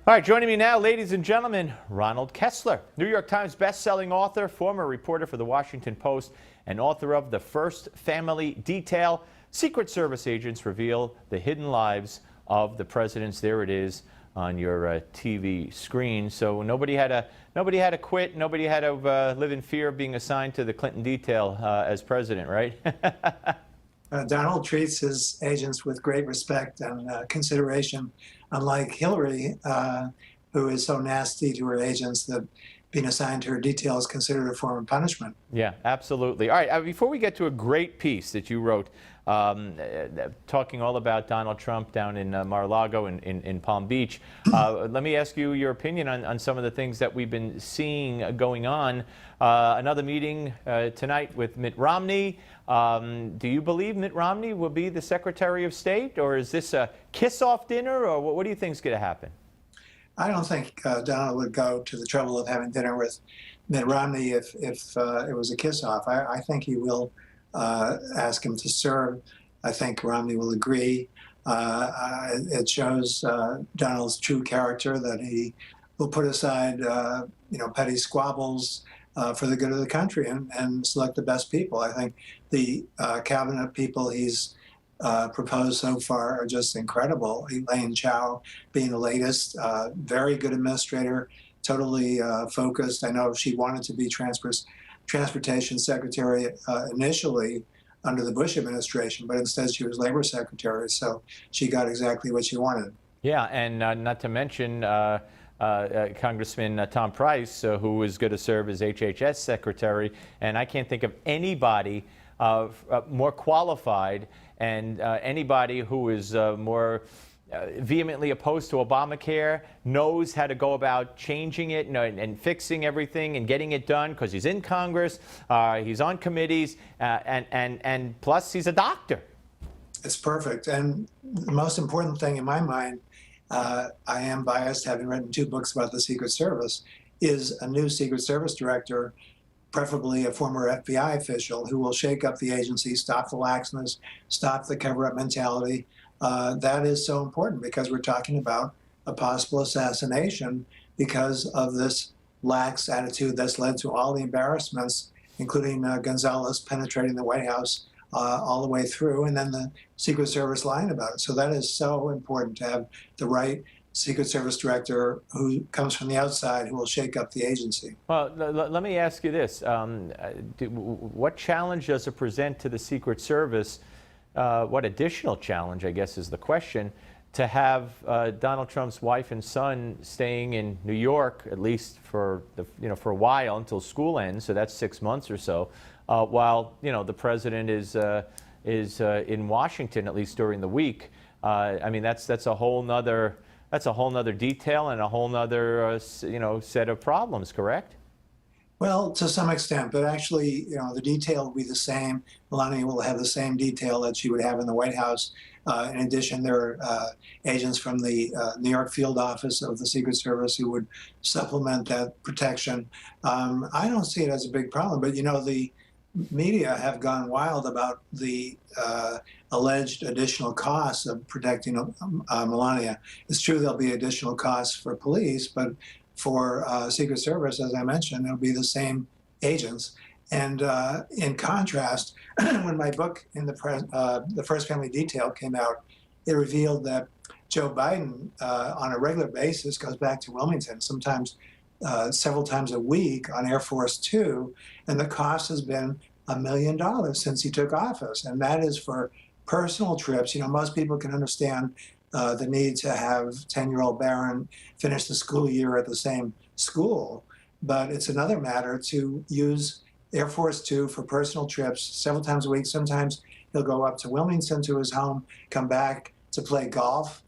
All right, joining me now, ladies and gentlemen, Ronald Kessler, New York Times best-selling author, former reporter for the Washington Post, and author of The First Family Detail. Secret Service agents reveal the hidden lives of the presidents. There it is on your TV screen. So nobody had to quit. Nobody had to live in fear of being assigned to the Clinton detail as president, right? Donald treats his agents with great respect and consideration, unlike Hillary, who is so nasty to her agents that being assigned to her detail is considered a form of punishment. Yeah, absolutely. All right, before we get to a great piece that you wrote, talking all about Donald Trump down in Mar-a-Lago in Palm Beach, let me ask you your opinion on some of the things that we've been seeing going on. Another meeting tonight with Mitt Romney. Do you believe Mitt Romney will be the Secretary of State, or is this a kiss-off dinner, or what do you think is going to happen? I don't think Donald would go to the trouble of having dinner with Mitt Romney if it was a kiss-off. I think he will ask him to serve. I think Romney will agree. It shows Donald's true character, that he will put aside petty squabbles for the good of the country and select the best people. I think the cabinet people he's proposed so far are just incredible. Elaine Chao being the latest, very good administrator, totally focused. I know she wanted to be transportation secretary initially under the Bush administration, but instead she was labor secretary, so she got exactly what she wanted. Yeah, and not to mention Congressman Tom Price, who is going to serve as HHS secretary, and I can't think of anybody more qualified and anybody who is more vehemently opposed to Obamacare, knows how to go about changing it and fixing everything and getting it done, because he's in Congress, he's on committees, and plus he's a doctor. It's perfect. And the most important thing in my mind, I am biased, having written 2 books about the Secret Service, is a new Secret Service director, preferably a former FBI official, who will shake up the agency, stop the laxness, stop the cover-up mentality. That is so important because we're talking about a possible assassination because of this lax attitude that's led to all the embarrassments, including Gonzalez penetrating the White House all the way through, and then the Secret Service lying about it. So that is so important, to have the right Secret Service director who comes from the outside, who will shake up the agency. Well, let me ask you this. What challenge does it present to the Secret Service? What additional challenge, I guess, is the question, to have Donald Trump's wife and son staying in New York, at least for for a while, until school ends, so that's 6 months or so, while the president is in Washington, at least during the week. I mean, that's a whole nother detail and a whole nother set of problems, correct? Well, to some extent, but actually, the detail will be the same. Melania will have the same detail that she would have in the White House. In addition, there are agents from the New York field office of the Secret Service who would supplement that protection. I don't see it as a big problem, but the media have gone wild about the alleged additional costs of protecting Melania. It's true there'll be additional costs for police, but for Secret Service, as I mentioned, it'll be the same agents. And in contrast, when my book, The First Family Detail, came out, it revealed that Joe Biden, on a regular basis, goes back to Wilmington, sometimes several times a week on Air Force Two, and the cost has been $1 million since he took office. And that is for personal trips. Most people can understand the need to have 10-year-old Barron finish the school year at the same school. But it's another matter to use Air Force Two for personal trips several times a week. Sometimes he'll go up to Wilmington to his home, come back to play golf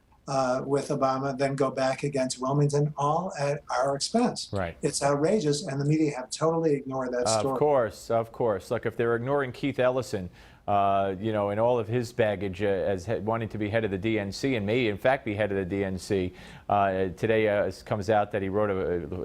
with Obama, then go back again to Wilmington, all at our expense. Right. It's outrageous, and the media have totally ignored that story. Of course. Look, if they're ignoring Keith Ellison, you know, and all of his baggage as wanting to be head of the DNC, and may in fact be head of the DNC. Today it comes out that he wrote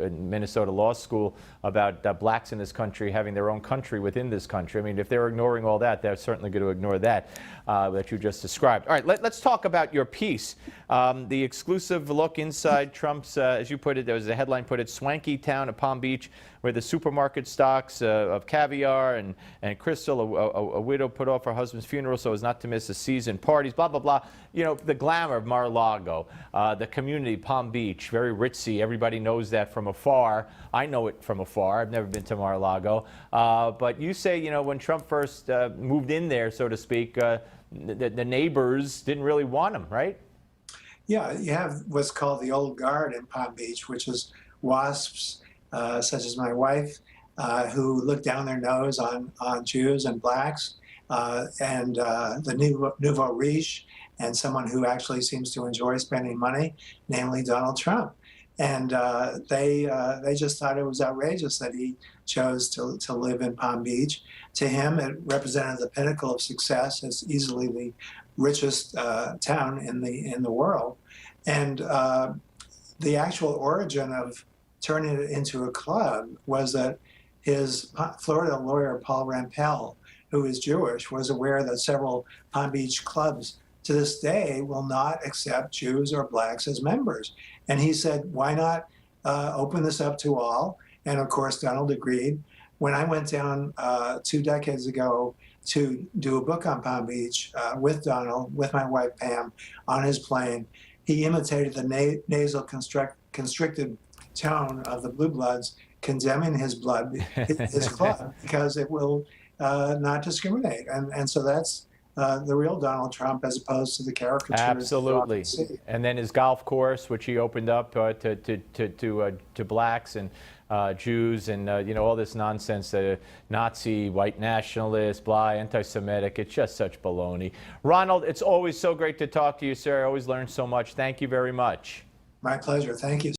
in Minnesota law school about blacks in this country having their own country within this country. I mean, if they're ignoring all that, they're certainly going to ignore that that you just described. All right, let's talk about your piece. The exclusive look inside Trump's, as you put it, there was a headline put it, swanky town of Palm Beach, where the supermarket stocks of caviar and Crystal, a widow, put off her husband's funeral so as not to miss a season, parties, blah, blah, blah. You know, the glamour of Mar-a-Lago, the community, Palm Beach, very ritzy. Everybody knows that from afar. I know it from afar. I've never been to Mar-a-Lago. But you say, you know, when Trump first moved in there, so to speak, the neighbors didn't really want him, right? Yeah, you have what's called the old guard in Palm Beach, which is WASPs, such as my wife, who look down their nose on Jews and blacks, and the nouveau riche, and someone who actually seems to enjoy spending money, namely Donald Trump. And they just thought it was outrageous that he chose to live in Palm Beach. To him, it represented the pinnacle of success. It's easily the richest town in the world. And the actual origin of turning it into a club was that his Florida lawyer, Paul Rampell, who is Jewish, was aware that several Palm Beach clubs to this day will not accept Jews or blacks as members. And he said, why not open this up to all? And of course, Donald agreed. When I went down 2 decades ago to do a book on Palm Beach with Donald, with my wife Pam, on his plane, he imitated the nasal constricted tone of the Blue Bloods, condemning his club, because it will not discriminate. And so that's the real Donald Trump, as opposed to the caricature. Absolutely. And then his golf course, which he opened up to blacks and Jews, and you know, all this nonsense, Nazi, white nationalist, blah, anti-Semitic. It's just such baloney. Ronald, it's always so great to talk to you, sir. I always learn so much. Thank you very much. My pleasure. Thank you.